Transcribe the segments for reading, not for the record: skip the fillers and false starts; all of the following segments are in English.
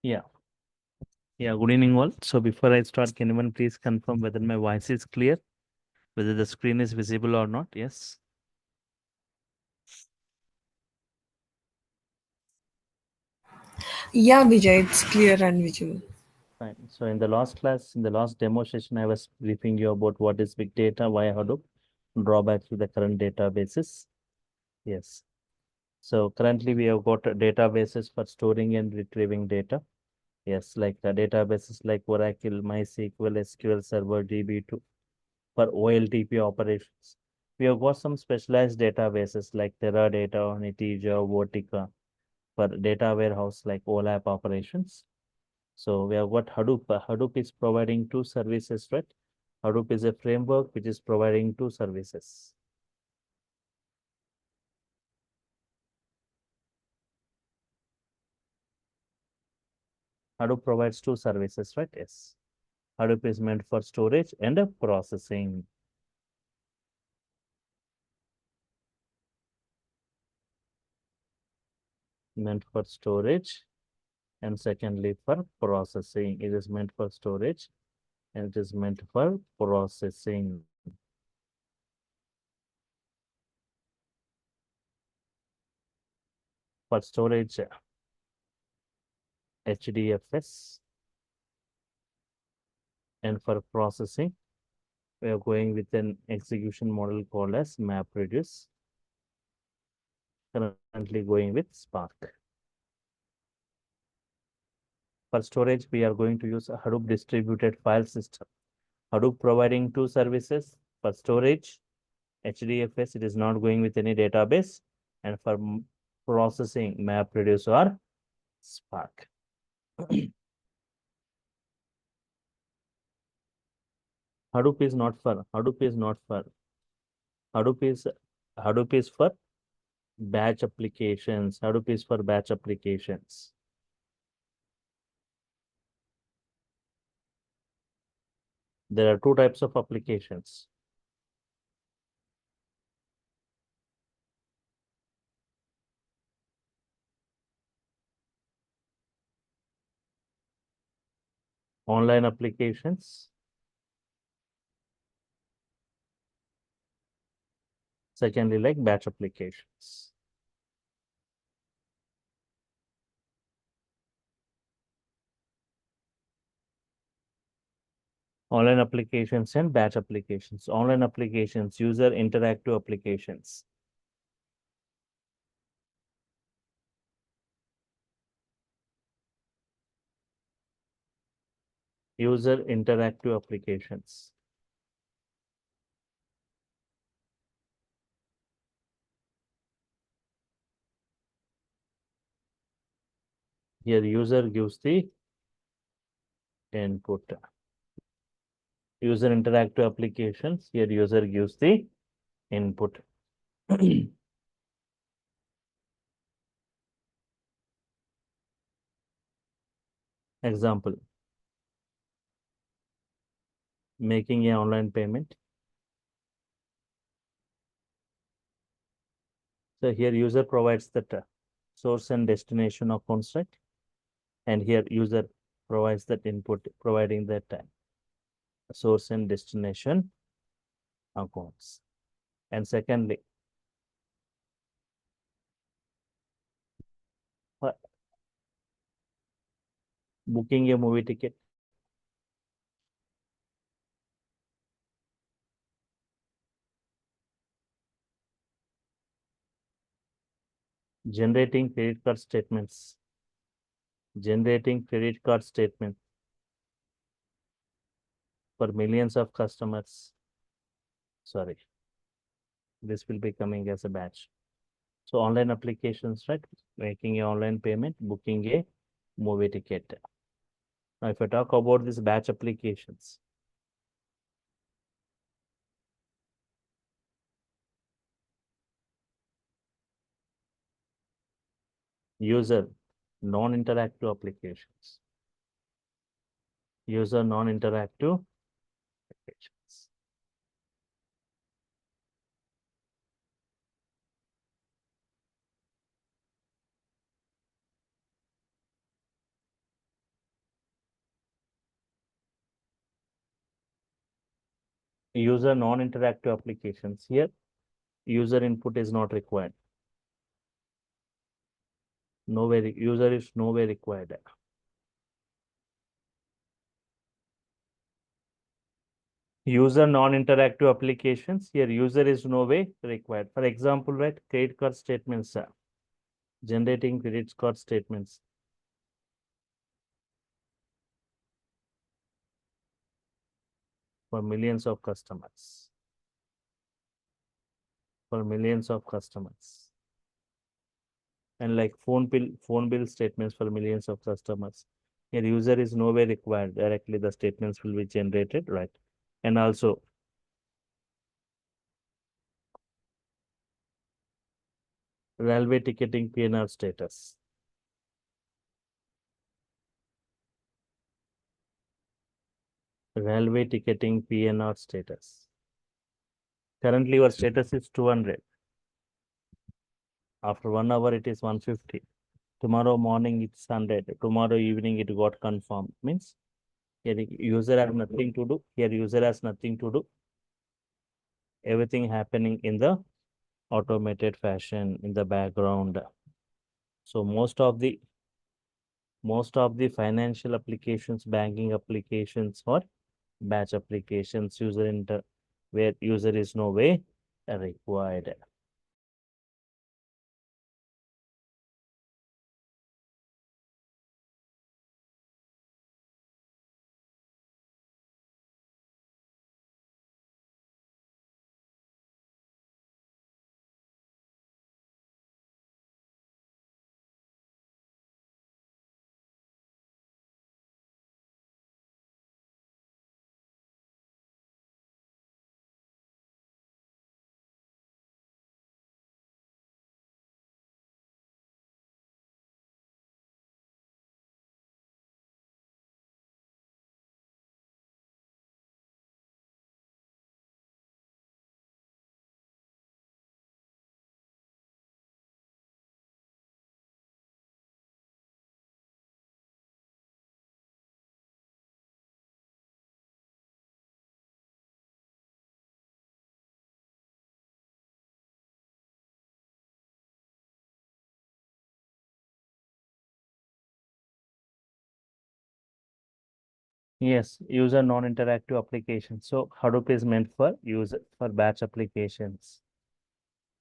Yeah. Yeah. Good evening, all. So before I start, can anyone please confirm whether my voice is clear, whether the screen is visible or not? Yes. Yeah, Vijay, it's clear and visual. Fine. So in the last class, in the last demo session, I was briefing you about what is big data, why Hadoop, drawbacks with the current databases. Yes. So currently we have got databases for storing and retrieving data. Yes, like the databases like Oracle, MySQL, SQL Server, DB2 for OLTP operations. We have got some specialized databases like Teradata, Netezza, Vertica for data warehouse like OLAP operations. So we have got Hadoop. Hadoop is providing two services, right? Hadoop is a framework which is providing two services. Hadoop provides two services, right? Yes. Hadoop is meant for storage and processing. Meant for storage and secondly for processing. It is meant for storage and it is meant for processing. For storage, HDFS, and for processing, we are going with an execution model called as MapReduce. Currently going with Spark. For storage, we are going to use a Hadoop distributed file system. Hadoop providing two services. For storage, HDFS, it is not going with any database. And for processing, MapReduce or Spark. Hadoop is not for Hadoop is not for Hadoop is Hadoop is for batch applications. Hadoop is for batch applications. There are two types of applications. Online applications. Secondly, like batch applications. Online applications and batch applications. Online applications, user interactive applications. User interactive applications. Here user gives the input. User interactive applications. Here user gives the input. Example. Making an online payment. So here user provides the source and destination of construct. And here user provides that input, providing that source and destination accounts. And secondly, booking a movie ticket. Generating credit card statements. Generating credit card statement for millions of customers. Sorry, this will be coming as a batch. So online applications, right? Making a online payment, booking a movie ticket. Now, if I talk about these batch applications, user non-interactive applications. User non-interactive applications. User non-interactive applications. Here, user input is not required. User is nowhere required. User non-interactive applications. Here, user is no way required. For example, right, credit card statements, generating credit card statements. For millions of customers. For millions of customers. And like phone bill statements for millions of customers. Here, user is nowhere required. Directly, the statements will be generated, right? And also, railway ticketing PNR status. Railway ticketing PNR status. Currently, your status is 200. After 1 hour, it is 150. Tomorrow morning, it's 100. Tomorrow evening, it got confirmed. Means here user has nothing to do. Here user has nothing to do. Everything happening in the automated fashion in the background. So most of the financial applications, banking applications, or batch applications, where user is no way required. Yes, user non-interactive application. So Hadoop is meant for batch applications,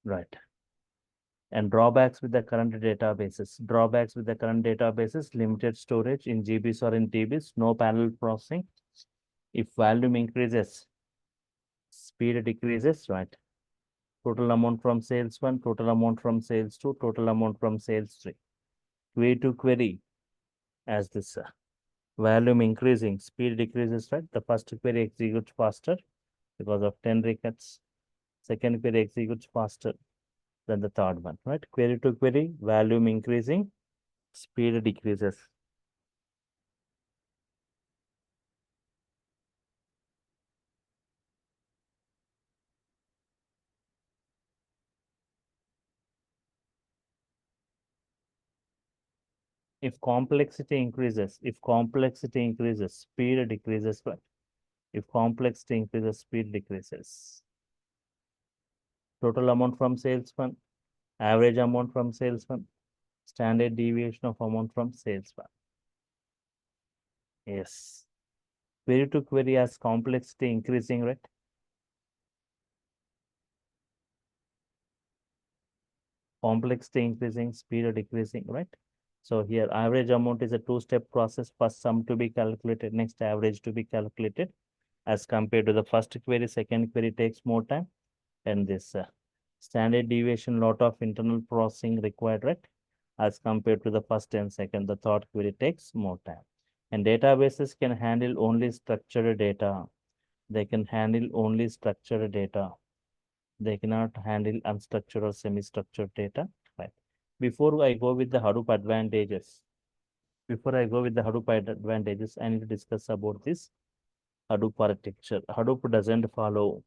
right? And drawbacks with the current databases. Drawbacks with the current databases: limited storage in GBs or in TBs, no parallel processing. If volume increases, speed decreases, right? Total amount from sales 1, total amount from sales 2, total amount from sales 3. Query to query as this. Volume increasing, speed decreases, right? The first query executes faster because of 10 records. Second query executes faster than the third one, right? Query to query, volume increasing, speed decreases. If complexity increases, speed decreases, right? If complexity increases, speed decreases. Total amount from sales one, average amount from sales one, standard deviation of amount from sales one. Yes. Query to query as complexity increasing, right? Complexity increasing, speed decreasing, right? So here average amount is a two-step process. First sum to be calculated, next average to be calculated. As compared to the first query, second query takes more time. And this standard deviation, lot of internal processing required, right? As compared to the first and second, the third query takes more time. And databases can handle only structured data. They can handle only structured data. They cannot handle unstructured or semi-structured data, right? Before I go with the Hadoop advantages, I need to discuss about this Hadoop architecture. Hadoop doesn't follow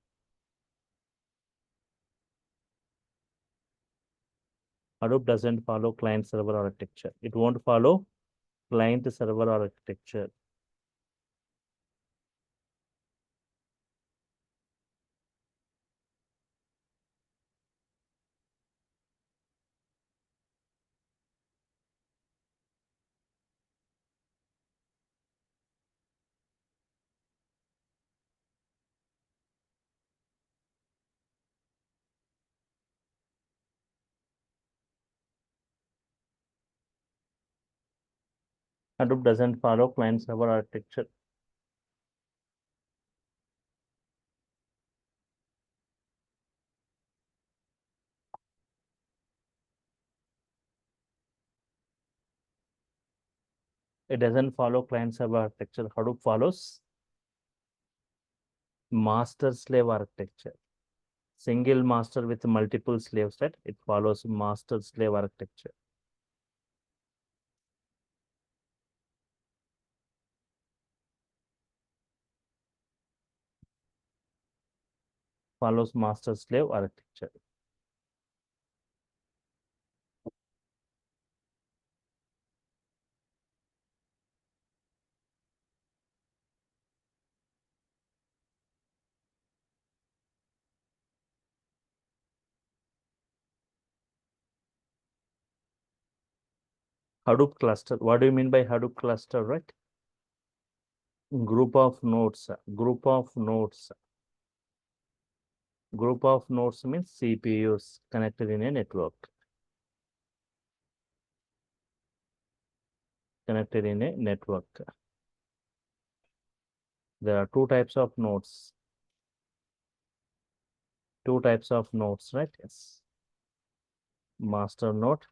client server architecture. It won't follow client server architecture. Hadoop doesn't follow client server architecture. It doesn't follow client server architecture. Hadoop follows master slave architecture. Single master with multiple slaves, right? It follows master slave architecture. Follows master slave architecture. Hadoop cluster. What do you mean by Hadoop cluster, right? Group of nodes. Group of nodes. Group of nodes means CPUs connected in a network. Connected in a network. There are two types of nodes. Two types of nodes, right? Yes. Master node,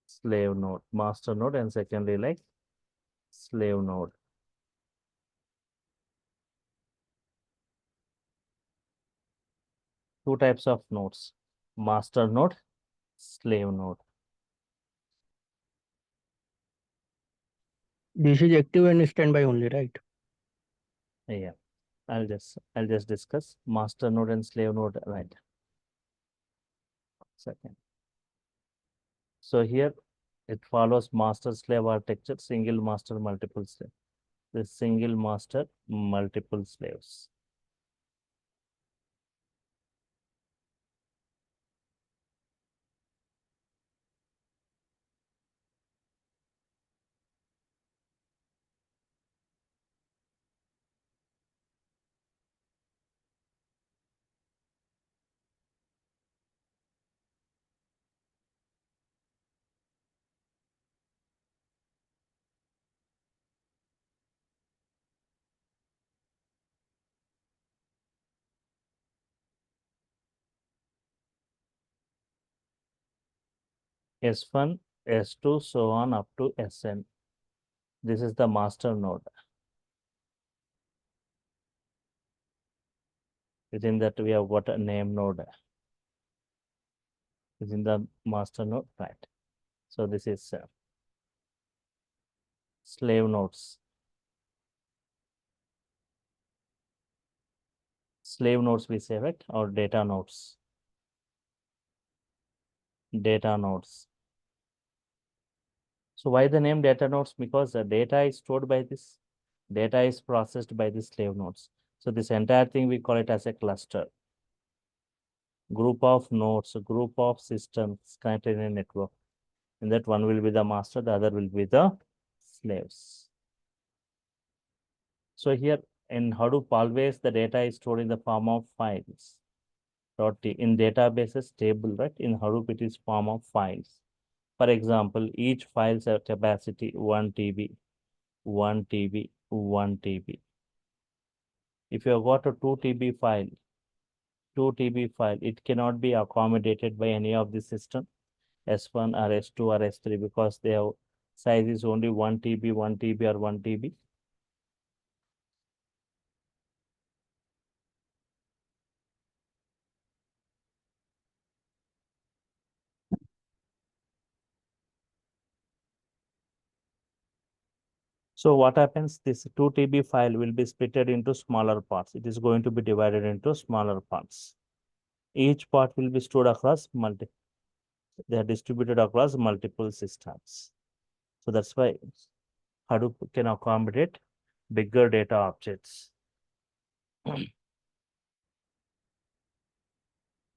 slave node. Master node and secondly like slave node. Two types of nodes. Master node, slave node. This is active and standby only, right? Yeah. I'll just discuss master node and slave node, right? Second. So here it follows master slave architecture, single master, multiple slave. The single master, multiple slaves. S1, S2, so on up to Sn. This is the master node. Within that, we have got a name node. Within the master node, right? So this is slave nodes. Slave nodes we say, right? Or data nodes. Data nodes. So why the name data nodes? Because the data is stored by this. Data is processed by the slave nodes. So this entire thing we call it as a cluster. Group of nodes, a group of systems connected in a network. And that one will be the master, the other will be the slaves. So here in Hadoop, always the data is stored in the form of files. In databases table, right? In Hadoop, it is form of files. For example, each file's capacity 1 TB, 1 TB, 1 TB. If you have got a 2 TB file, 2 TB file, it cannot be accommodated by any of the system, S1 or S2 or S3, because their size is only 1 TB, 1 TB or 1 TB. So what happens? This 2 TB file will be splitted into smaller parts. It is going to be divided into smaller parts. Each part will be stored across they are distributed across multiple systems. So that's why Hadoop can accommodate bigger data objects.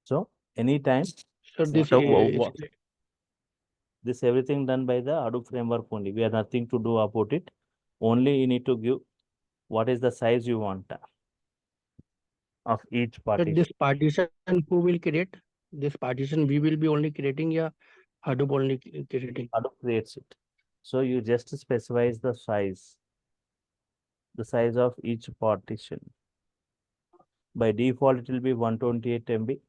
So anytime, So this this everything done by the Hadoop framework only. We have nothing to do about it. Only you need to give what is the size you want of each so partition. this partition who will create? This partition we will be only creating, yeah, Hadoop only creating. Hadoop creates it. So you just specify the size of each partition. By default, it will be 128 MB.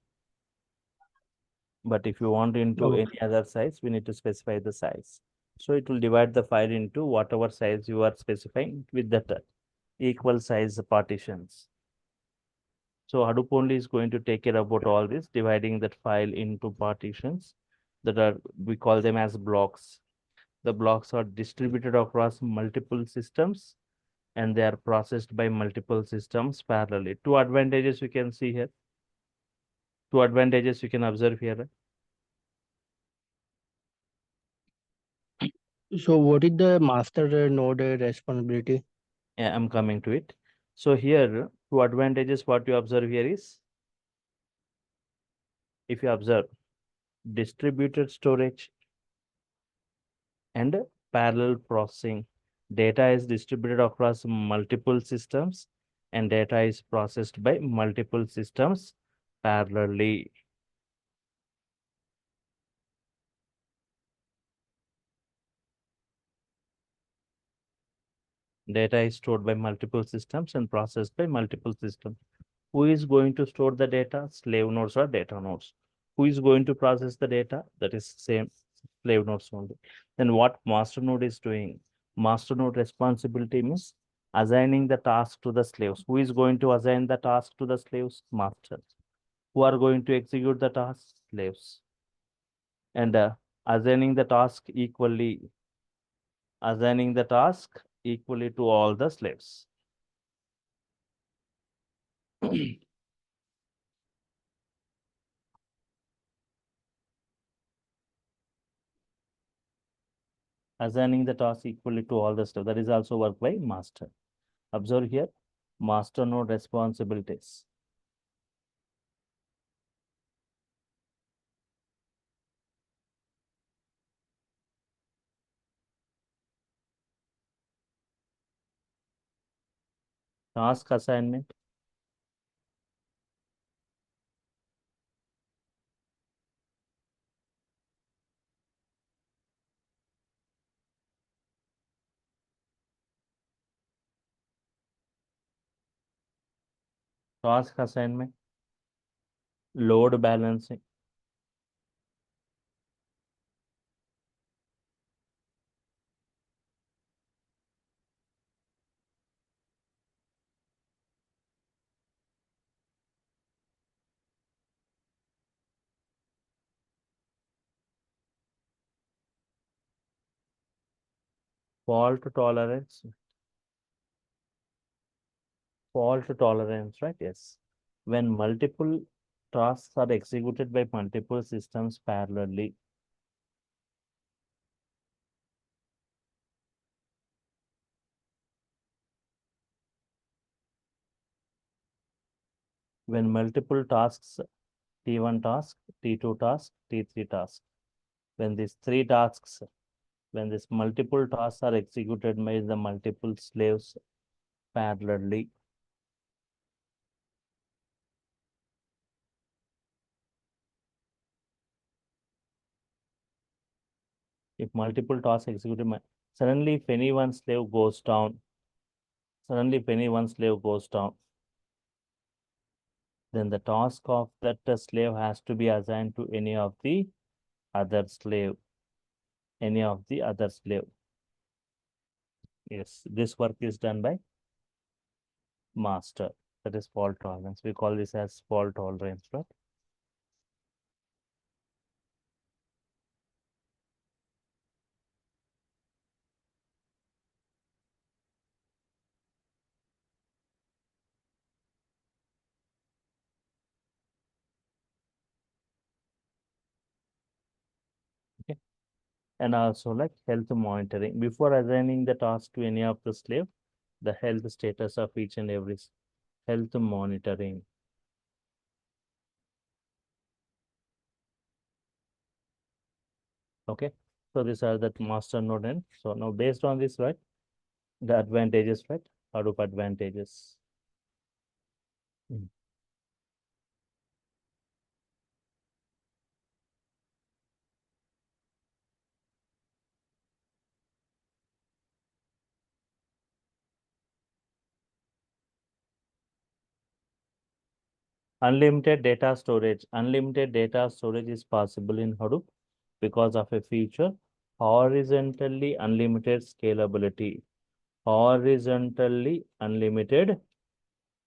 But if you want into Okay. any other size, we need to specify the size. So it will divide the file into whatever size you are specifying with that equal size partitions. So Hadoop only is going to take care about all this, dividing that file into partitions that are, we call them as blocks. The blocks are distributed across multiple systems and they are processed by multiple systems parallelly. Two advantages you can see here. Two advantages you can observe here. So what is the master node responsibility? Yeah, I'm coming to it. So here, two advantages what you observe here is, if you observe distributed storage and parallel processing, data is distributed across multiple systems and data is processed by multiple systems parallelly. Data is stored by multiple systems and processed by multiple systems. Who is going to store the data? Slave nodes or data nodes. Who is going to process the data? That is same slave nodes only. Then what master node is doing? Master node responsibility means assigning the task to the slaves. Who is going to assign the task to the slaves? Masters. Who are going to execute the task? Slaves. And assigning the task equally, assigning the task equally to all the slaves. Assigning the task equally to all the stuff. That is also work by master. Observe here, master node responsibilities. Task assignment, task assignment, load balancing, fault tolerance, right? Yes. When multiple tasks are executed by multiple systems parallelly, when multiple tasks, T1 task, T2 task, T3 task, when these three tasks, when these multiple tasks are executed by the multiple slaves parallelly, if multiple tasks executed, suddenly if any one slave goes down, then the task of that slave has to be assigned to any of the other slave, Yes, this work is done by master. That is fault tolerance. We call this as fault tolerance, right? Okay. And also like health monitoring. Before assigning the task to any of the slave, the health status of each and every health monitoring. Okay. So these are the master node. And so now based on this, right? The advantages, right? Hadoop advantages. Mm. Unlimited data storage. Unlimited data storage is possible in Hadoop because of a feature, horizontally unlimited scalability. Horizontally unlimited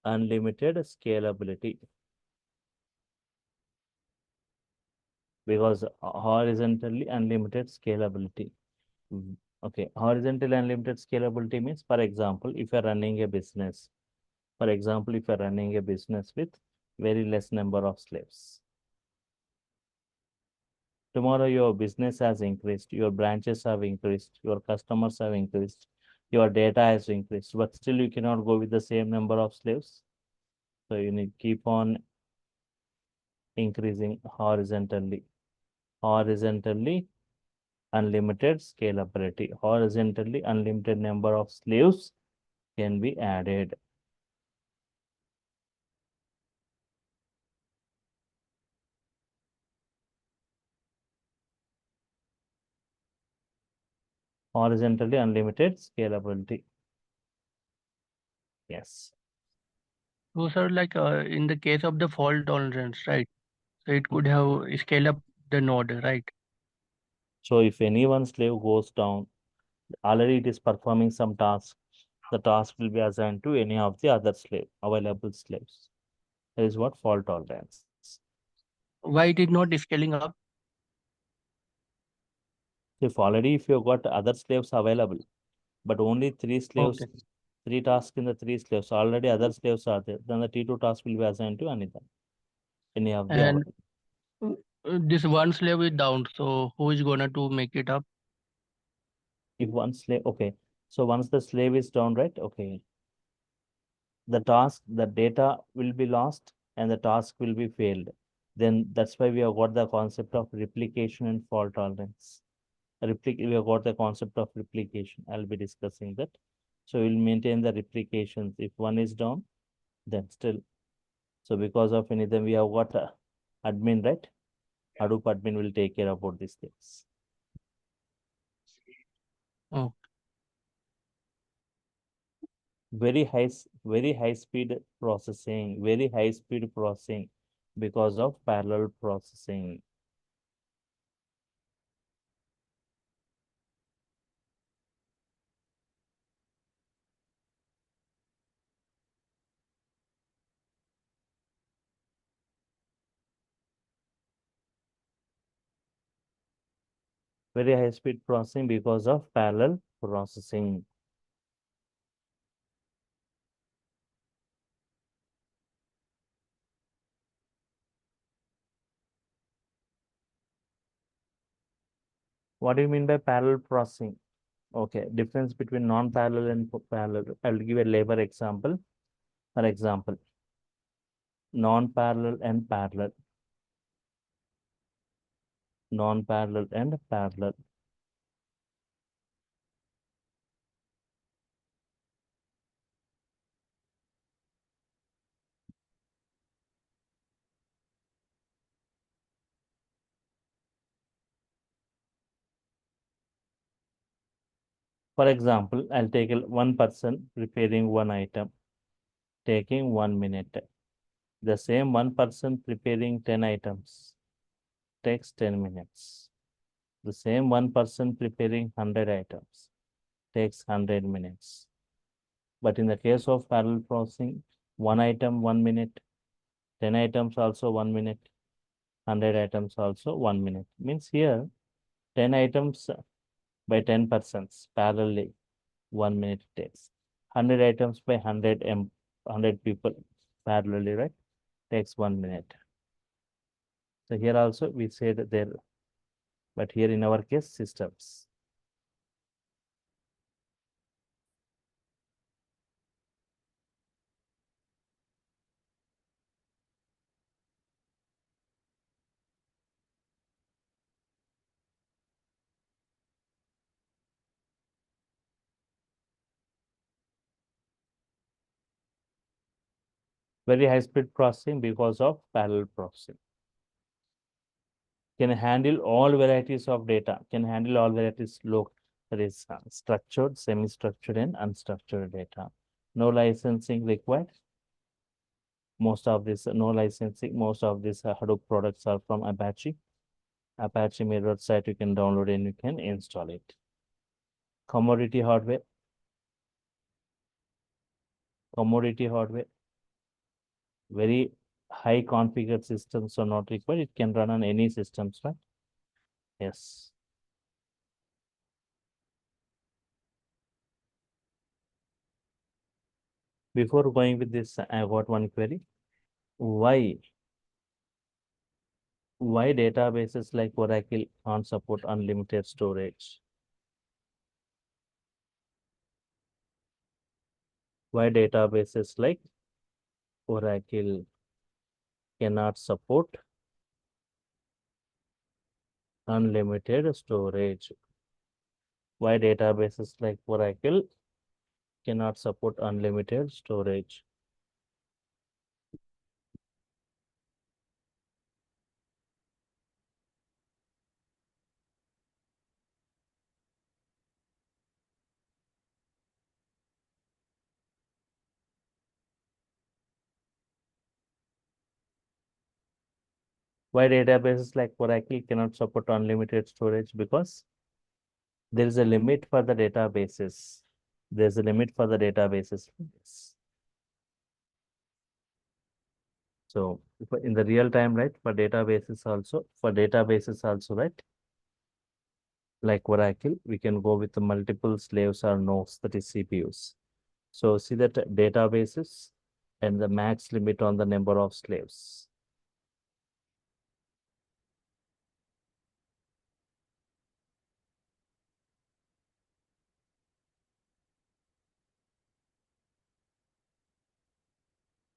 scalability. Because horizontally unlimited scalability. Okay, horizontally unlimited scalability means, for example, if you're running a business, with very less number of slaves. Tomorrow your business has increased, your branches have increased, your customers have increased, your data has increased, but still you cannot go with the same number of slaves. So you need keep on increasing horizontally. Horizontally unlimited scalability. Horizontally unlimited number of slaves can be added. Horizontally unlimited scalability. Yes. So, sir, like in the case of the fault tolerance, right? So it could have scale up the node, right? So if any one slave goes down, already it is performing some task. The task will be assigned to any of the other available slaves. That is what fault tolerance. Why it is not scaling up? If you got other slaves available, but only three slaves, Okay. three tasks in the three slaves, already other slaves are there, then the T2 task will be assigned to any of the And this one slave is down, so who is gonna to make it up? if one slave, okay. So once the slave is down, right? Okay. The data will be lost and the task will be failed. Then that's why we have got the concept of replication and fault tolerance. We have got the concept of replication. I'll be discussing that. So we'll maintain the replications. If one is down, then still. So because of anything, we have got admin, right? Hadoop admin will take care about these things. Oh, Very high speed processing, because of parallel processing. Very high speed processing because of parallel processing. What do you mean by parallel processing? Okay, difference between non-parallel and parallel. I will give a labor example. For example, non-parallel and parallel. Non-parallel and parallel. For example, I'll take one person preparing one item, taking 1 minute. The same one person preparing 10 items takes 10 minutes. The same one person preparing 100 items takes 100 minutes. But in the case of parallel processing, one item 1 minute, 10 items also 1 minute, 100 items also 1 minute. Means here 10 items by 10 persons parallelly 1 minute takes. 100 items by 100 people parallelly, right? Takes 1 minute. So here also we said there, but here in our case systems. Very high speed processing because of parallel processing. Can handle all varieties of data, that is structured, semi-structured and unstructured data. No licensing required. Most of this, no licensing, most of these Hadoop products are from Apache. Apache mirror site, you can download and you can install it. Commodity hardware. Commodity hardware. Very high configured systems are not required. It can run on any systems, right? Yes. Before going with this, I got one query. Why databases like Oracle can't support unlimited storage? Why databases like Oracle cannot support unlimited storage? Why databases like Oracle cannot support unlimited storage? Why databases like Oracle cannot support unlimited storage? Because there is a limit for the databases. There's a limit for the databases. Yes. So in the real time, right, for databases also, right, like Oracle, we can go with the multiple slaves or nodes, that is CPUs. So see that databases and the max limit on the number of slaves.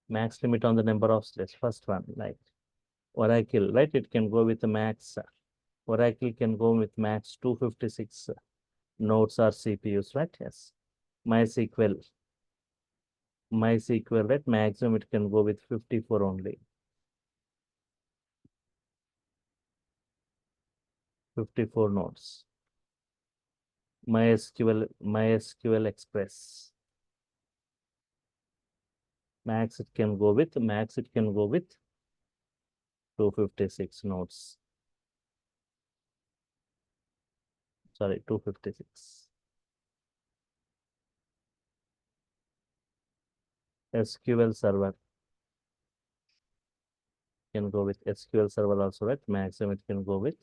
Max limit on the number of slaves. First one, like Oracle, right? It can go with the max. Oracle can go with max 256 nodes or CPUs, right? Yes. MySQL, right? Maximum it can go with 54 only. 54 nodes. MySQL Express. Max it can go with 256 nodes. Sorry, 256. SQL Server can go with SQL Server also, right? Maximum it can go with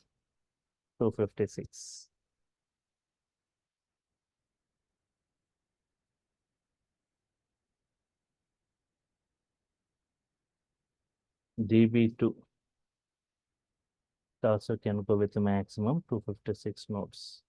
256. DB2 also can go with the maximum 256 nodes.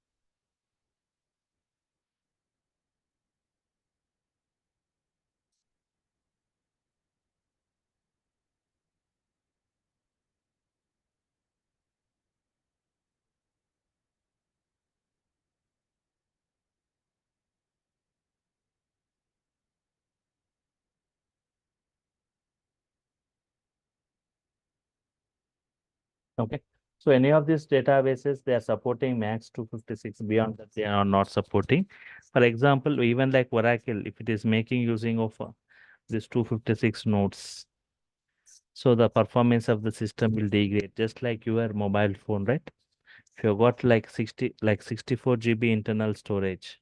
Okay. So any of these databases, they are supporting max 256. Beyond that, they are not supporting. For example, even like Oracle, if it is making using of this 256 nodes, so the performance of the system will degrade, just like your mobile phone, right? If you got like 64 GB internal storage,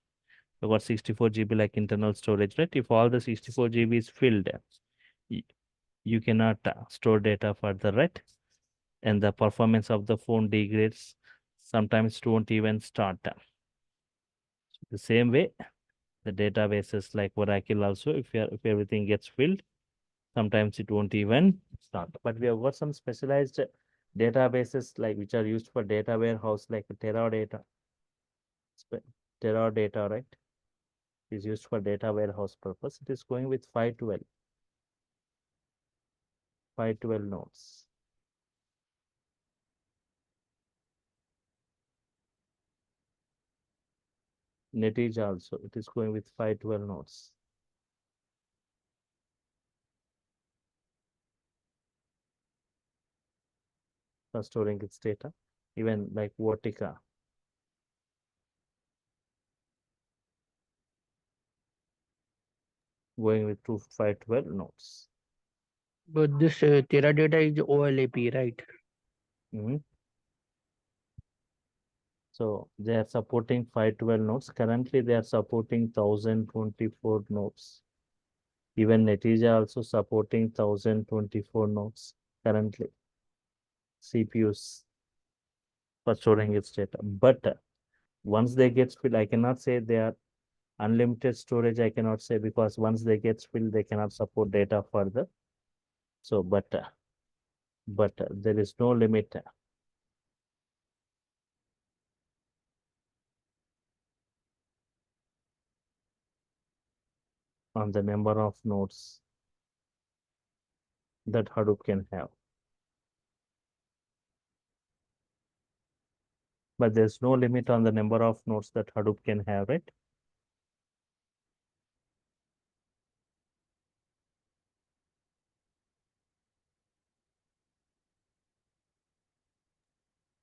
you got 64 GB like internal storage, right? If all the 64 GB is filled, you cannot store data further, right? And the performance of the phone degrades. Sometimes it won't even start. The same way, the databases like Oracle also, if everything gets filled, sometimes it won't even start. But we have got some specialized databases like which are used for data warehouse like Teradata. Teradata, right? Is used for data warehouse purpose. It is going with 512 nodes. Netij also, it is going with 512 nodes for storing its data. Even like Vertica, going with 512 nodes. But this Teradata is OLAP, right? Mhm. So they are supporting 512 nodes. Currently, they are supporting 1024 nodes. Even Netija also supporting 1024 nodes currently. CPUs for storing its data. But once they get filled, I cannot say they are unlimited storage. I cannot say because once they get filled, they cannot support data further. So, but there is no limit on the number of nodes that Hadoop can have. But there's no limit on the number of nodes that Hadoop can have, right?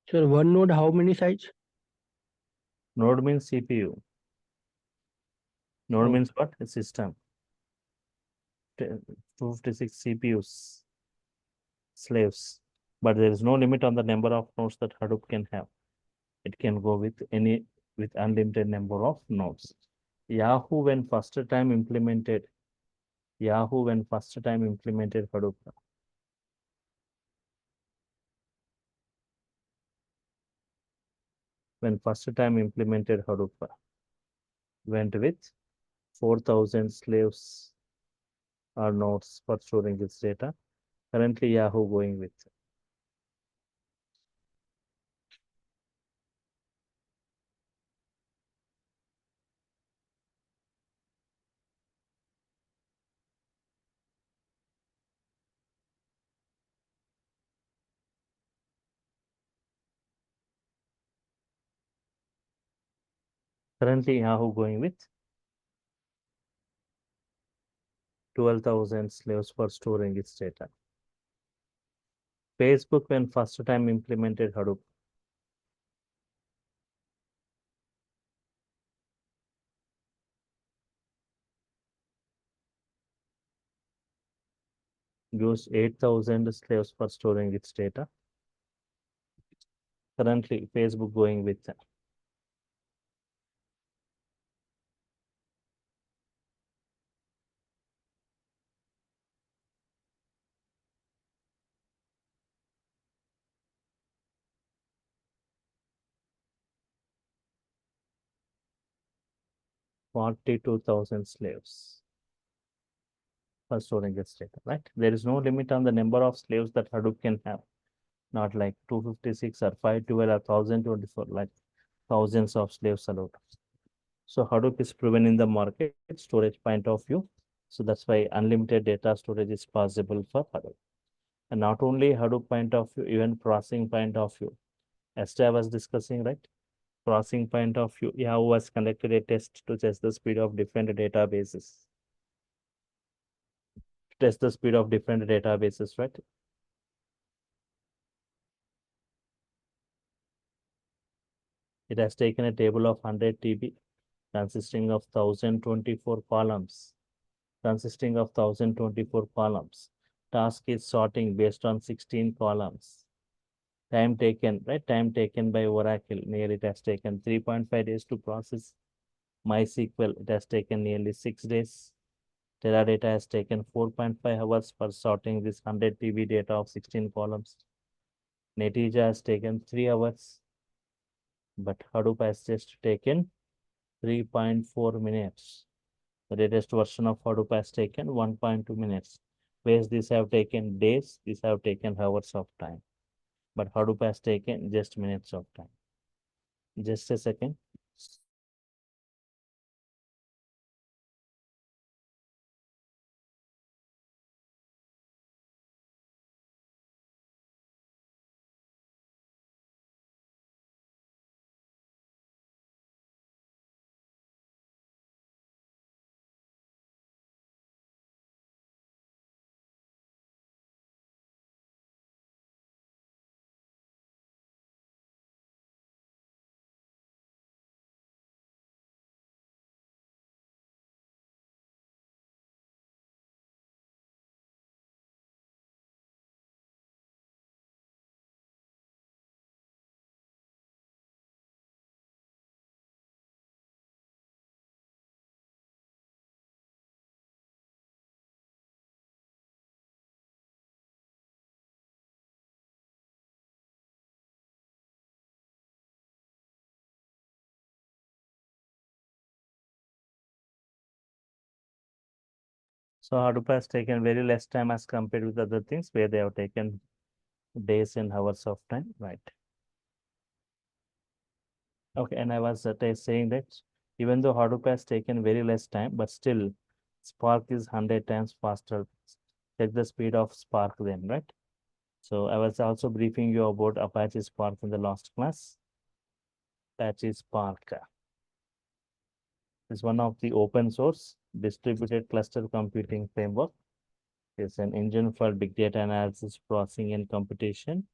So one node, how many sites? Node means CPU. Node Oh, means what? A system. 256 CPUs, slaves. But there is no limit on the number of nodes that Hadoop can have. It can go with unlimited number of nodes. Yahoo when first time implemented Hadoop. When first time implemented Hadoop went with 4,000 slaves or nodes for storing its data. Currently Yahoo going with currently Yahoo going with 12,000 slaves for storing its data. Facebook when first time implemented Hadoop used 8,000 slaves for storing its data. Currently Facebook going with 42,000 slaves for storing its data, right? There is no limit on the number of slaves that Hadoop can have. Not like 256 or 512 or 1024, like thousands of slaves allowed. So Hadoop is proven in the market storage point of view. So that's why unlimited data storage is possible for Hadoop. And not only Hadoop point of view, even processing point of view. Yesterday I was discussing, right? Processing point of view, Yahoo was conducted a test to test the speed of different databases. Test the speed of different databases, right? It has taken a table of 100 TB consisting of 1024 columns. Task is sorting based on 16 columns. Time taken, right? Time taken by Oracle, nearly it has taken 3.5 days to process. MySQL, it has taken nearly 6 days. Teradata has taken 4.5 hours for sorting this 100 TB data of 16 columns. Netija has taken 3 hours, but Hadoop has just taken 3.4 minutes. The latest version of Hadoop has taken 1.2 minutes. Whereas these have taken days, these have taken hours of time. But Hadoop has taken just minutes of time. Just a second. So Hadoop has taken very less time as compared with other things where they have taken days and hours of time, right? Okay, and I was saying that even though Hadoop has taken very less time, but still Spark is 100 times faster. Check the speed of Spark then, right? So I was also briefing you about Apache Spark in the last class. Apache Spark is one of the open source distributed cluster computing framework. It's an engine for big data analysis, processing, and computation.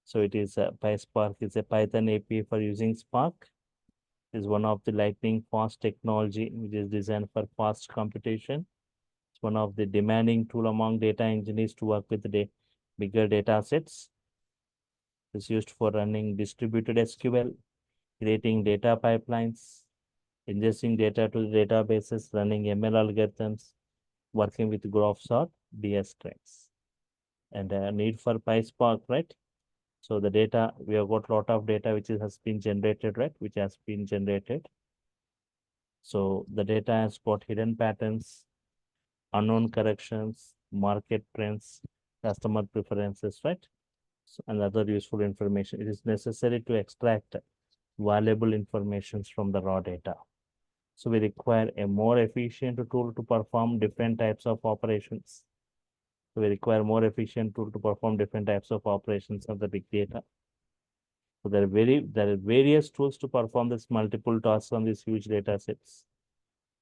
So it is PySpark is a Python API for using Spark. It is one of the lightning fast technology which is designed for fast computation. It's one of the demanding tool among data engineers to work with the bigger data sets. It's used for running distributed SQL, creating data pipelines, ingesting data to the databases, running ML algorithms, working with graphs or DS strings. And need for PySpark, right? So the data, we have got a lot of data which has been generated, right? Which has been generated. So the data has got hidden patterns, unknown corrections, market trends, customer preferences, right? So, and other useful information. It is necessary to extract valuable information from the raw data. So we require a more efficient tool to perform different types of operations. So we require more efficient tool to perform different types of operations of the big data. So there are various tools to perform this multiple tasks on these huge data sets.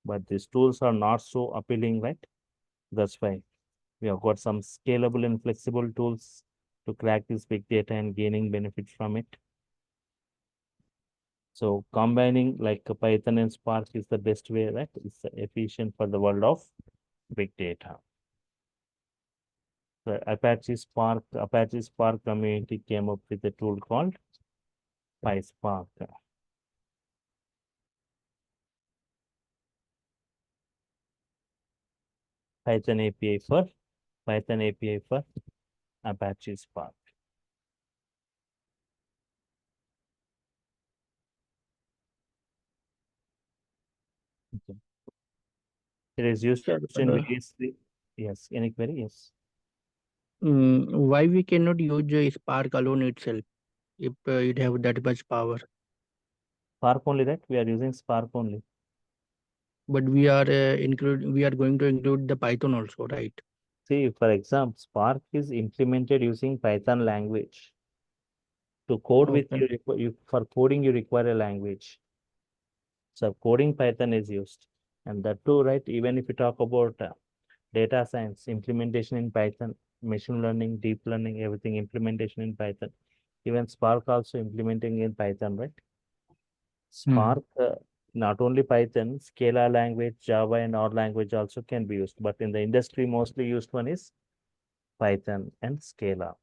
But these tools are not so appealing, right? That's why we have got some scalable and flexible tools to crack this big data and gaining benefit from it. So combining like Python and Spark is the best way, right? It's efficient for the world of big data. The Apache Spark community came up with a tool called PySpark. Python API for Apache Spark. Okay. It is used Sir, in various. Yes, any query? Yes. why we cannot use Spark alone itself if it have that much power? Spark only, right? We are using Spark only. But we are we are going to include the Python also, right? See, for example, Spark is implemented using Python language. To code with Okay. for coding, you require a language. So coding Python is used. And that too, right? Even if you talk about data science, implementation in Python, machine learning, deep learning, everything implementation in Python. Even Spark also implementing in Python, right? Spark, not only Python, Scala language, Java and R language also can be used. But in the industry, mostly used one is Python and Scala.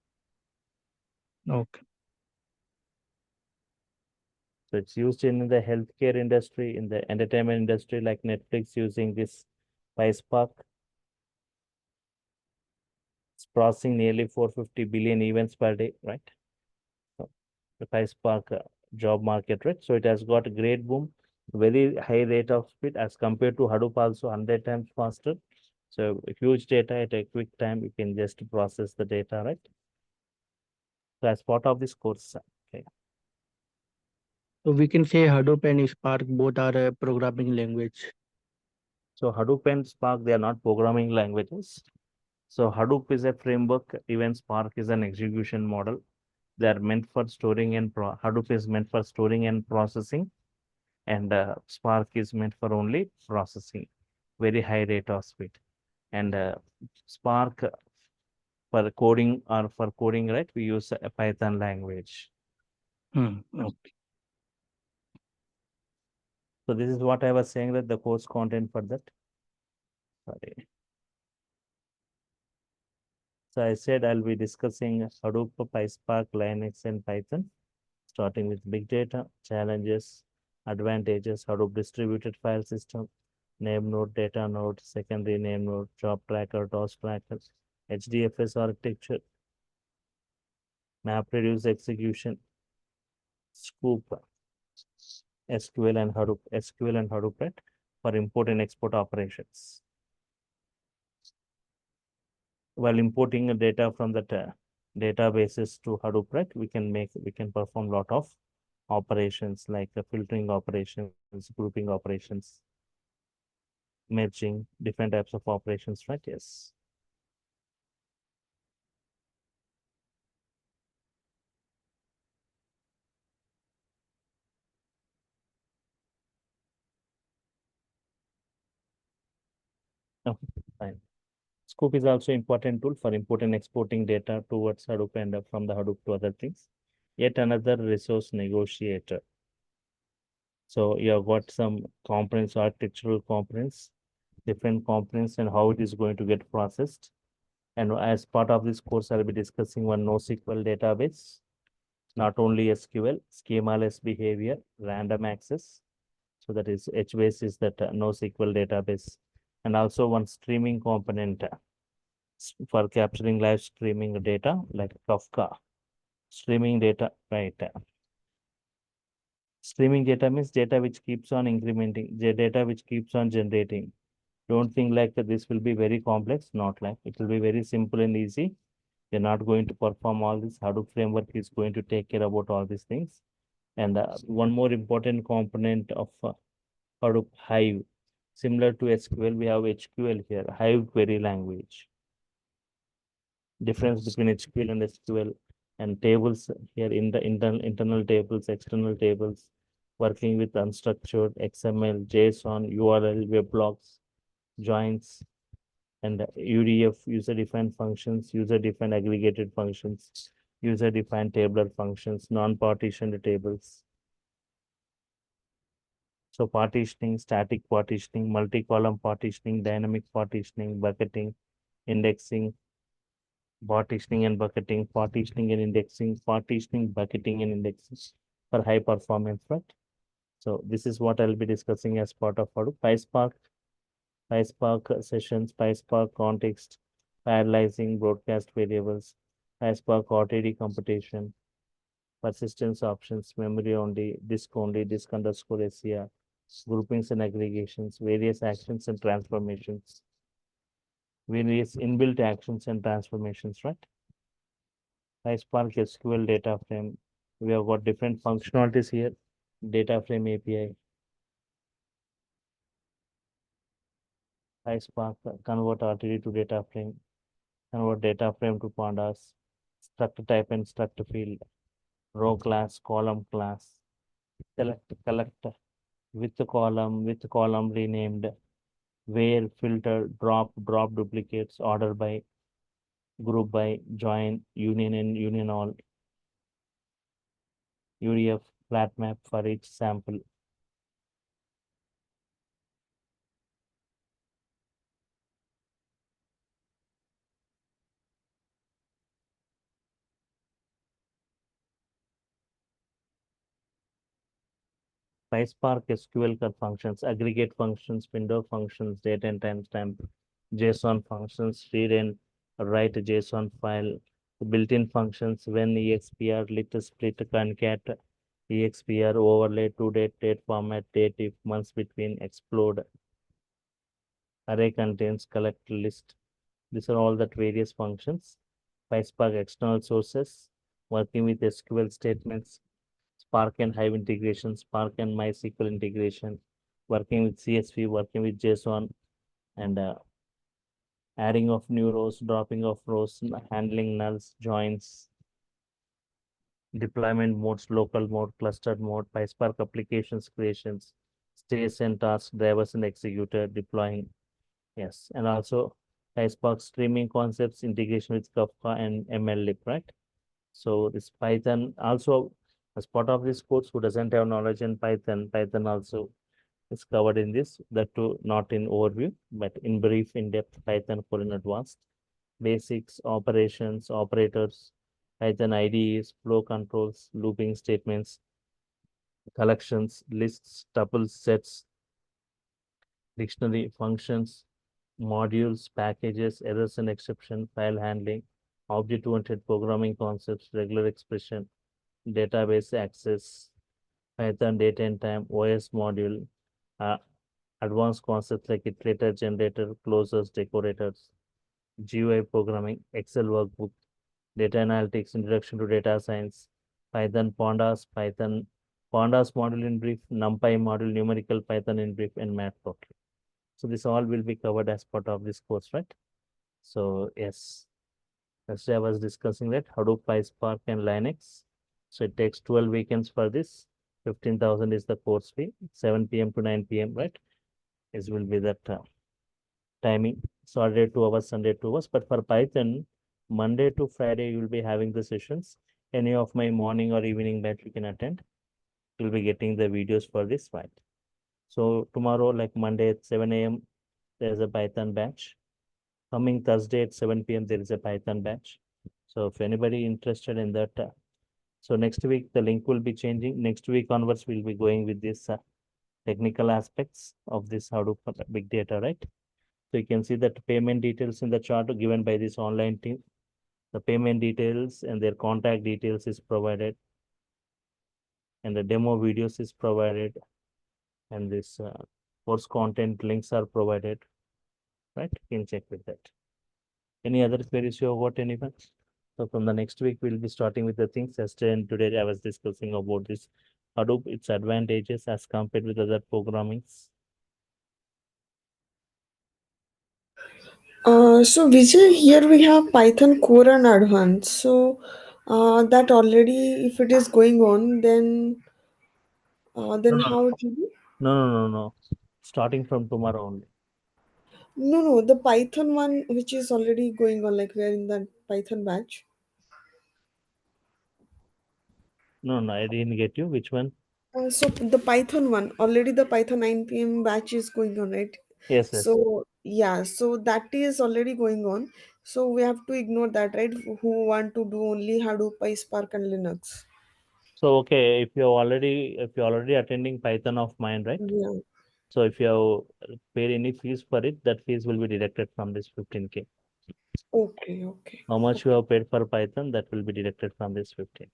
Okay. So it's used in the healthcare industry, in the entertainment industry, like Netflix using this PySpark. It's processing nearly 450 billion events per day, right? So the PySpark job market, right? So it has got a great boom, very high rate of speed as compared to Hadoop, also 100 times faster. So huge data at a quick time, you can just process the data, right? So as part of this course, okay. So we can say Hadoop and Spark both are a programming language. So Hadoop and Spark, they are not programming languages. So Hadoop is a framework, even Spark is an execution model. They are meant for storing and Hadoop is meant for storing and processing, and Spark is meant for only processing, very high rate of speed. And Spark for coding, right? We use a Python language. Okay. So this is what I was saying, that the course content for that. Sorry. So I said I'll be discussing Hadoop, PySpark, Linux, and Python, starting with big data, challenges, advantages, Hadoop distributed file system, name node, data node, secondary name node, job tracker, task tracker, HDFS architecture, map reduce execution, scoop, SQL and Hadoop, right, for import and export operations. while importing the data from that databases to Hadoop, right? We can perform lot of operations like filtering operations, grouping operations, merging, different types of operations, right? Yes. Okay, fine. Scoop is also important tool for importing and exporting data towards Hadoop and from the Hadoop to other things. Yet another resource negotiator. So you have got some components, architectural components, different components, and how it is going to get processed. And as part of this course, I'll be discussing one NoSQL database, not only SQL, schemaless behavior, random access. So that is HBase is that NoSQL database, and also one streaming component for capturing live streaming data like Kafka. Streaming data, right? Streaming data means data which keeps on incrementing, the data which keeps on generating. Don't think like this will be very complex, not like it will be very simple and easy. You're not going to perform all this. Hadoop framework is going to take care about all these things. And one more important component of Hadoop Hive, similar to SQL, we have HQL here, Hive query language. Difference between HQL and SQL and tables here in the internal tables, external tables, working with unstructured XML, JSON, URL, weblogs, joins, and UDF, user-defined functions, user-defined aggregated functions, user-defined tabular functions, non-partitioned tables. So partitioning, static partitioning, multi-column partitioning, dynamic partitioning, bucketing, indexing, partitioning and bucketing, partitioning and indexing, partitioning, bucketing and indexing for high performance, right? So this is what I'll be discussing as part of Hadoop. PySpark sessions, PySpark context, parallelizing broadcast variables, PySpark RTD computation, persistence options, memory only, disk underscore SCR, groupings and aggregations, various actions and transformations, various inbuilt actions and transformations, right? PySpark SQL data frame. We have got different functionalities here. Data frame API, PySpark convert RTD to data frame, convert data frame to pandas, struct type and struct field, row class, column class, collect with column renamed, where filter, drop duplicates, order by, group by, join, union and union all, UDF flat map for each sample. PySpark SQL functions, aggregate functions, window functions, date and timestamp, JSON functions, read and write JSON file, built-in functions when expr, lit, split, concat, expr, overlay, to date format, date if, months between, explode, array contains, collect, list. These are all that various functions. PySpark external sources, working with SQL statements, Spark and Hive integration, Spark and MySQL integration, working with CSV, working with JSON, and adding of new rows, dropping of rows, handling nulls, joins, deployment modes, local mode, clustered mode, PySpark applications creations, states and tasks, drivers and executor, deploying. Yes, and also PySpark streaming concepts, integration with Kafka and MLlib, right? So this Python also, as part of this course, who doesn't have knowledge in Python, Python also is covered in this, that too not in overview, but in brief, in-depth Python for in advanced. Basics, operations, operators, Python IDEs, flow controls, looping statements, collections, lists, tuples, sets, dictionary, functions, modules, packages, errors and exception, file handling, object-oriented programming concepts, regular expression, database access, Python data and time, OS module, uh, advanced concepts like iterator, generator, closers, decorators, GUI programming, Excel workbook, data analytics, introduction to data science, Pandas module in brief, NumPy module, numerical Python in brief, and Matplotlib. So this all will be covered as part of this course, right? So yes, yesterday I was discussing that Hadoop, PySpark, and Linux. So it takes 12 weekends for this. 15,000 is the course fee, 7 p.m. to 9 p.m., right? This will be that timing. Saturday 2 hours, Sunday 2 hours. But for Python, Monday to Friday, you will be having the sessions. Any of my morning or evening batch you can attend. You'll be getting the videos for this, right? So tomorrow, like Monday at 7 a.m., there's a Python batch. Coming Thursday at 7 p.m., there is a Python batch. So if anybody interested in that, so next week the link will be changing. Next week onwards, we'll be going with this technical aspects of this Hadoop big data, right? So you can see that payment details in the chart given by this online team. The payment details and their contact details is provided, and the demo videos is provided, and this course content links are provided, right? You can check with that. Any other queries you have got, anyone? So from the next week, we'll be starting with the things. Yesterday and today, I was discussing about this Hadoop, its advantages as compared with other programmings. So Vijay, here we have Python core and advanced. So that already, if it is going on, No, then no, how it will be? no. Starting from tomorrow only. No, the Python one which is already going on, like we are in that Python batch. No, I didn't get you. Which one? So the Python one, already the Python 9 p.m. batch is going on, right? Yes. So yeah, so that is already going on. So we have to ignore that, right? Who want to do only Hadoop, PySpark, and Linux. So okay, if you're already attending Python of mine, right? Yeah. So if you have paid any fees for it, that fees will be deducted from this 15K. Okay. How much you Okay. have paid for Python, that will be deducted from this 15.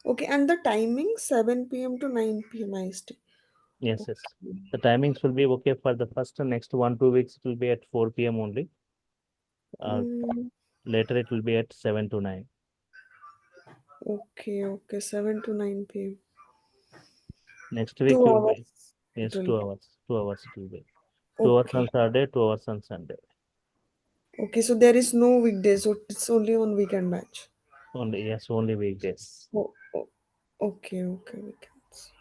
Okay. And the timing 7 p.m. to 9 p.m. IST. Yes. Okay. The timings will be okay for the first and next 1 2 weeks. It will be at 4 p.m. only. Uh, Mm, Later it will be at 7 to 9. okay. 7 to 9 p.m. Next week you will 2 hours be, it yes, will 2 be. hours. 2 hours it will be. 2 hours on Okay. Saturday, 2 hours on Sunday. Okay. So there is no weekdays. So it's only on weekend batch. Only weekdays. Oh, okay. Weekends.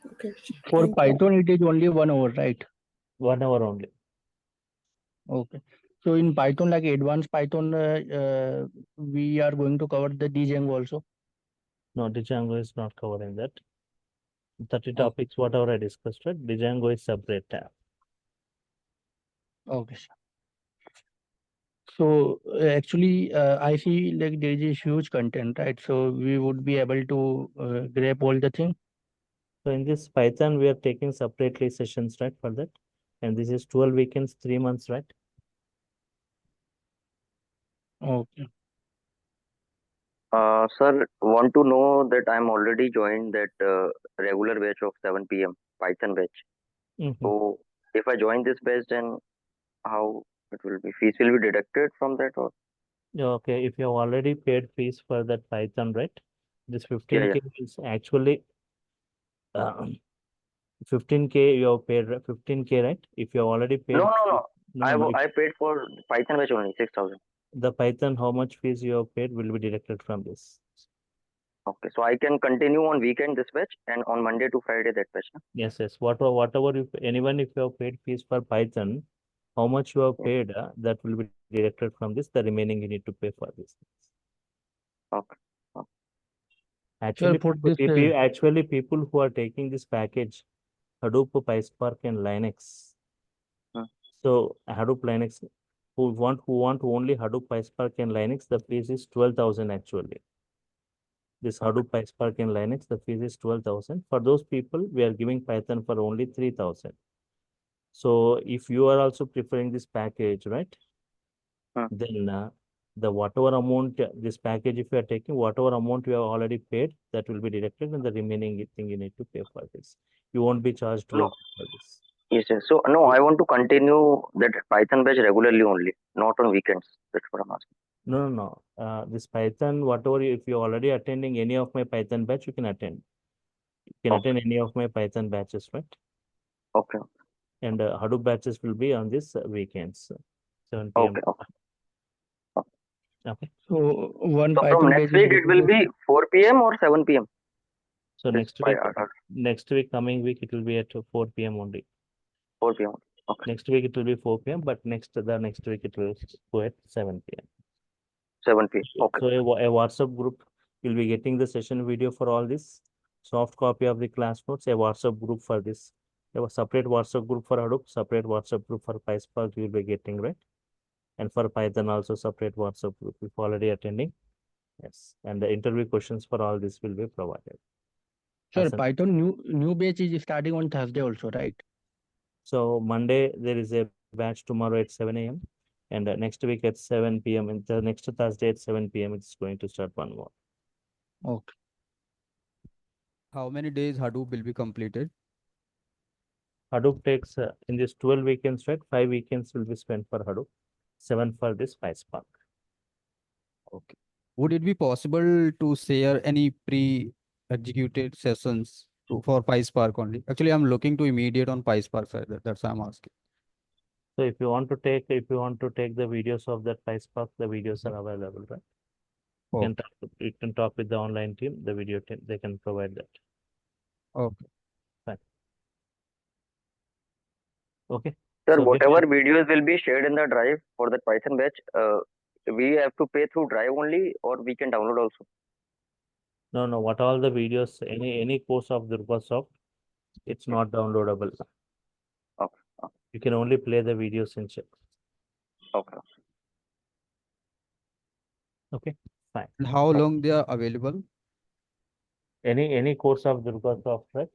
Okay. For Thank you. Python, it is only 1 hour, right? 1 hour only. Okay. So in Python, like advanced Python, we are going to cover the Django also. No, Django is not covering that. 30 Okay. topics, whatever I discussed, right? Django is separate tab. Okay. So actually, I see like there is huge content, right? So we would be able to grab all the thing. So in this Python, we are taking separately sessions, right, for that. And this is 12 weekends, 3 months, right? Okay. Sir, want to know that I'm already joined that regular batch of 7 p.m. Python batch. Mm-hmm. So if I join this batch, then how it will be? Fees will be deducted from that, or Yeah, okay, if you have already paid fees for that Python, right? This yeah. 15K is actually 15K you have paid 15K, right? If you have already No, paid, no, no. no. I paid for Python batch only 6,000. The Python, how much fees you have paid will be deducted from this. Okay, so I can continue on weekend this batch and on Monday to Friday that batch. No? Yes. Whatever if anyone if you have paid fees for Python, how much you have Yeah. paid, that will be deducted from this. The remaining you need to pay for this. Okay. Okay. Sir, Actually, for this, people who are taking this package, Hadoop, PySpark, and Linux. Hmm. So Hadoop Linux, who want only Hadoop, PySpark, and Linux, the fees is 12,000 actually. This Okay. Hadoop, PySpark, and Linux, the fees is 12,000. For those people, we are giving Python for only 3,000. So if you are also preferring this package, right? Hmm. Then the whatever amount this package, if you are taking whatever amount you have already paid, that will be deducted, and the remaining thing you need to pay for this. You won't be charged No, late for this. Yes, yes. So no, I want to continue that Python batch regularly only, not on weekends. That's what I'm asking. No. This Python, whatever, if you're already attending any of my Python batch, you can attend. You can Okay. attend any of my Python batches, right? Okay. And Hadoop batches will be on this weekends, 7 p.m. Okay. Okay. So one So from Python next batch is week it will be 4 p.m. or 7 p.m. So This next week, coming week, it will be at 4 p.m. only. 4 p.m. Okay. Next week it will be 4 p.m. But the next week it will go at 7 p.m. 7 p.m. Okay. So a WhatsApp group, you'll be getting the session video for all this, soft copy of the class notes, a WhatsApp group for this. There was separate WhatsApp group for Hadoop, separate WhatsApp group for PySpark you'll be getting, right? And for Python also separate WhatsApp group if already attending. Yes. And the interview questions for all this will be provided. Sir, As an- Python new batch is starting on Thursday also, right? So Monday there is a batch tomorrow at 7 a.m. and next week at 7 p.m. and the next Thursday at 7 p.m. it's going to start one more. Okay. How many days Hadoop will be completed? Hadoop takes in this 12 weekends, right? 5 weekends will be spent for Hadoop, 7 for this PySpark. Okay. Would it be possible to share any pre-executed sessions for PySpark only? Actually, I'm looking to immediate on PySpark side. That's why I'm asking. So if you want to take the videos of that PySpark, the videos are available, right? Okay. You can talk with the online team, the video team, they can provide that. Okay. Fine. Okay. Sir, So whatever videos will be shared in the drive for that Python batch, we have to pay through drive only, or we can download also. no, what all the videos, any course of DURGASOFT, it's not downloadable. Okay. You can only play the videos and check. Okay. Okay, fine. And how long they are available? Any course of DURGASOFT, right?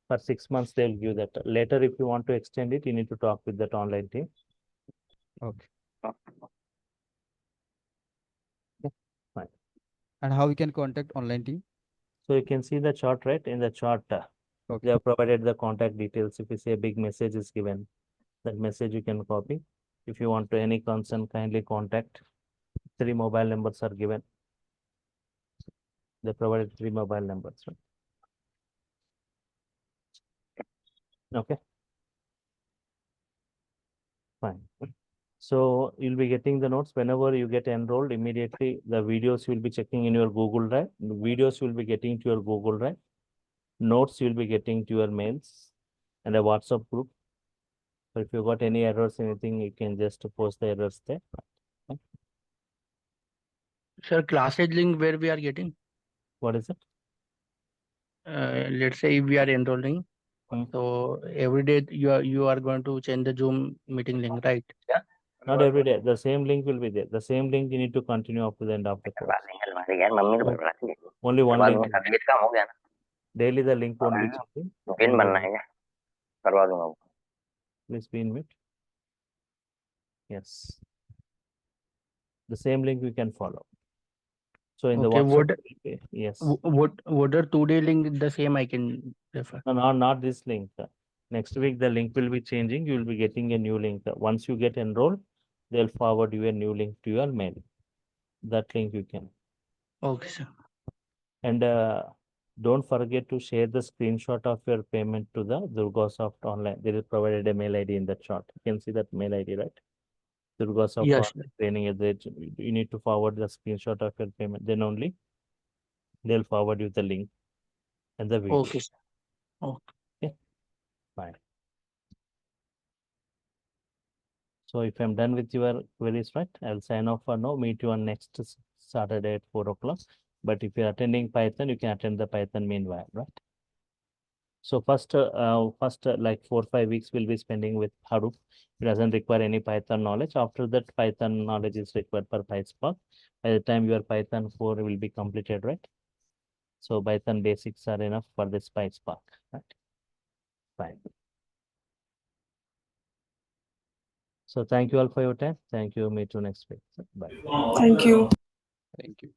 For 6 months, they'll give that. Later, if you want to extend it, you need to talk with that online team. Okay. Fine. And how we can contact online team? So you can see the chart, right? In the chart, they Okay. have provided the contact details. If you say a big message is given, that message you can copy. If you want to any concern, kindly contact. 3 mobile numbers are given. They provided 3 mobile numbers, right? Okay. Fine. So you'll be getting the notes whenever you get enrolled. Immediately, the videos you'll be checking in your Google Drive. The videos you'll be getting to your Google Drive. Notes you'll be getting to your mails and a WhatsApp group. So if you got any errors, anything, you can just post the errors there. Sir, classes link where we are getting? What is it? Let's say if we are enrolling, so every day you are going to change the Zoom meeting link, right? Yeah. Not every day. The same link will be there. The same link you need to continue up to the end of the course. Only one link. Daily the link won't be changing. Please be in mute. Yes. The same link we can follow. So in the Okay, WhatsApp, yes. What are 2-day link the same I can refer? No, not this link. Next week the link will be changing. You will be getting a new link. Once you get enrolled, they'll forward you a new link to your mail. That link you can. Okay, sir. And don't forget to share the screenshot of your payment to the DURGASOFT online. They will provided a mail ID in the chart. You can see that mail ID, right? DURGASOFT Yes. training. You need to forward the screenshot of your payment. Then only they'll forward you the link and the video. Okay, sir. Okay. Fine. So if I'm done with your queries, right, I'll sign off for now. Meet you on next Saturday at 4 o'clock. But if you're attending Python, you can attend the Python meanwhile, right? So first like 4 or 5 weeks we'll be spending with Hadoop. It doesn't require any Python knowledge. After that, Python knowledge is required for PySpark. By the time your Python 4 will be completed, right? So Python basics are enough for this PySpark, right? Fine. So thank you all for your time. Thank you. Meet you next week. Bye. Thank you. Thank you.